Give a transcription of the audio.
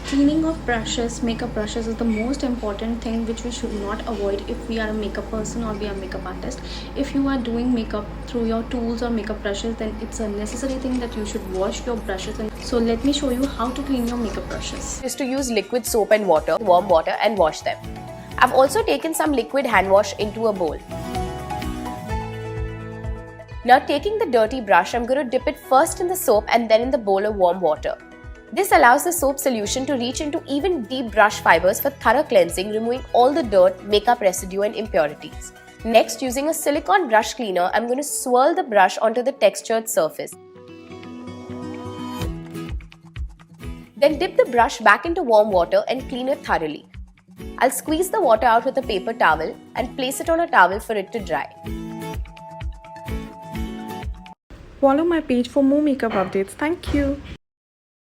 Cleaning of brushes, makeup brushes is the most important thing which we should not avoid if we are a makeup person or we are a makeup artist. If you are doing makeup through your tools or makeup brushes, then it's a necessary thing that you should wash your brushes. And so let me show you how to clean your makeup brushes. Is to use liquid soap and water, warm water, and wash them. I've also taken some liquid hand wash into a bowl. Now taking the dirty brush, I'm going to dip it first in the soap and then in the bowl of warm water. This allows the soap solution to reach into even deep brush fibers for thorough cleansing, removing all the dirt, makeup residue and impurities. Next, using a silicone brush cleaner, I'm going to swirl the brush onto the textured surface. Then dip the brush back into warm water and clean it thoroughly. I'll squeeze the water out with a paper towel and place it on a towel for it to dry. Follow my page for more makeup updates. Thank you.